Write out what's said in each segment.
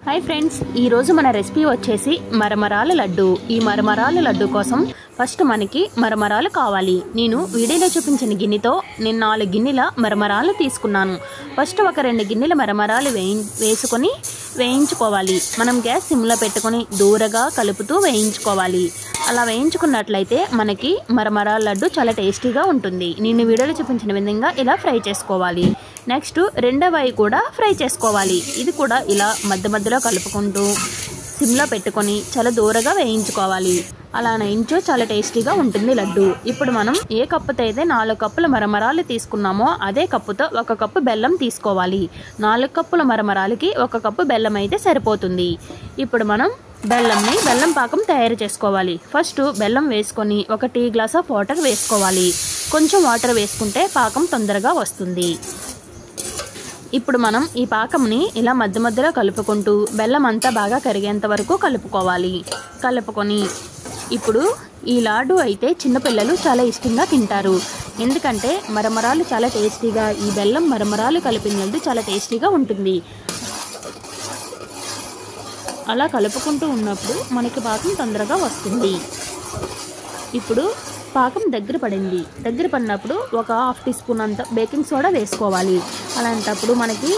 Hi friends मन recipe वच्चेसी मरमराल Laddu. ई मरमराल लड्डू कोसम first मनकी मरमरालु कावाली। नेनु वीडियोलो चूपिंचिन गिन्नितो नेनु 4 गिन्नेल मरमरालु तीसुकुन्नानु। First ఒక 2 గిన్నెల మరమరాలు వేసుకొని వేయించుకోవాలి। మనం గ్యాస్ సిమ్లో పెట్టుకొని దూరగా కలుపుతూ వేయించుకోవాలి। అలా వేయించుకున్నట్లయితే మనకి మరమరాల లడ్డు చాలా టేస్టీగా ఉంటుంది। నేను వీడియోలో చూపించిన విధంగా ఇలా ఫ్రై చేసుకోవాలి। నెక్స్ట్ రెండవది కూడా ఫ్రై చేసుకోవాలి। ఇది కూడా ఇలా మధ్య మధ్యలో కలుపుకుంటూ సిమ్లో పెట్టుకొని చాలా దూరగా వేయించుకోవాలి। అలా వేయించో చాలా టేస్టీగా ఉంటుంది లడ్డు। ఇప్పుడు మనం ఏ కప్పుతో అయితే 4 కప్పుల మరమరాలు తీసుకున్నామో అదే కప్పుతో 1 కప్పు బెల్లం తీసుకోవాలి। 4 కప్పుల మరమరాలకి 1 కప్పు బెల్లం అయితే సరిపోతుంది। ఇప్పుడు మనం బెల్లం పాకం తయారు చేసుకోవాలి। ఫస్ట్ బెల్లం వేసుకొని 1 టీ గ్లాస్ ఆఫ్ వాటర్ వేసుకోవాలి। కొంచెం వాటర్ వేసుకుంటే పాకం తొందరగా వస్తుంది। ఇప్పుడు మనం ఈ పాకంని ఇలా మధ్య మధ్యలో కలుపుకుంటూ బెల్లం అంతా బాగా కరిగేంత వరకు కలుపుకొని ఇప్పుడు ఈ లాడు అయితే చిన్న పిల్లలు చాలా ఇష్టంగా తింటారు। ఎందుకంటే మరమరాలు చాలా టేస్టీగా ఈ బెల్లం మరమరాలు కలిపినది చాలా టేస్టీగా ఉంటుంది। అలా కలుపుకుంటూ ఉన్నప్పుడు మనకి పాకం తొందరగా వస్తుంది। ఇప్పుడు పాకం దగ్గర పడినప్పుడు ఒక హాఫ్ టీ స్పూన్ అంత బేకింగ్ సోడా వేసుకోవాలి। అలాంటప్పుడు మనకి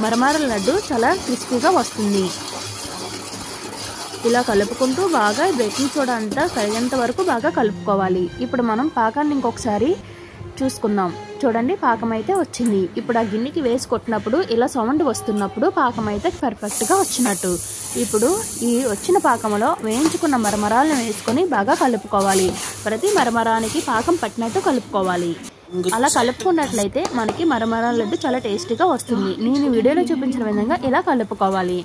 మరమరాల లడ్డు చాలా క్రిస్పీగా వస్తుంది। ఇలా కలుపుకుంటూ బాగా బేకింగ్ సోడా అంతా కరిగేంత వరకు బాగా కలుపుకోవాలి। ఇప్పుడు మనం పాకాన్ని ఇంకొకసారి చూసుకుందాం। చూడండి పాకం అయితే వచ్చింది। ఇప్పుడు ఆ గిన్నెకి వేసి కొట్టినప్పుడు ఇలా సౌండ్ వస్తున్నప్పుడు పాకం అయితే పర్ఫెక్ట్గా వచ్చినట్టు। ఇప్పుడు ఈ వచ్చిన పాకంలో వేయించుకున్న మరమరాలను వేసుకొని బాగా కలుపుకోవాలి। ప్రతి మరమరానికి పాకం పట్టినట్టు కలుపుకోవాలి। అలా కలుపుకున్నట్లయితే మనకి మరమరాల లడ్డు చాలా టేస్టీగా వస్తుంది। నేను వీడియోలో చూపించిన విధంగా ఇలా కలుపుకోవాలి।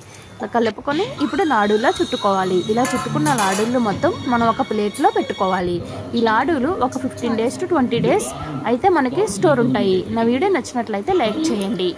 కలుపుకొని ఇప్పుడు లాడూలా చుట్టుకోవాలి। ఇలా చుట్టుకున్న లాడూలు మొత్తం మనం ఒక ప్లేట్లో పెట్టుకోవాలి। ఈ లాడూలు ఒక 15 days to 20 days అయితే మనకి స్టోర్ ఉంటాయి। నా వీడియో నచ్చినట్లయితే లైక్ చేయండి।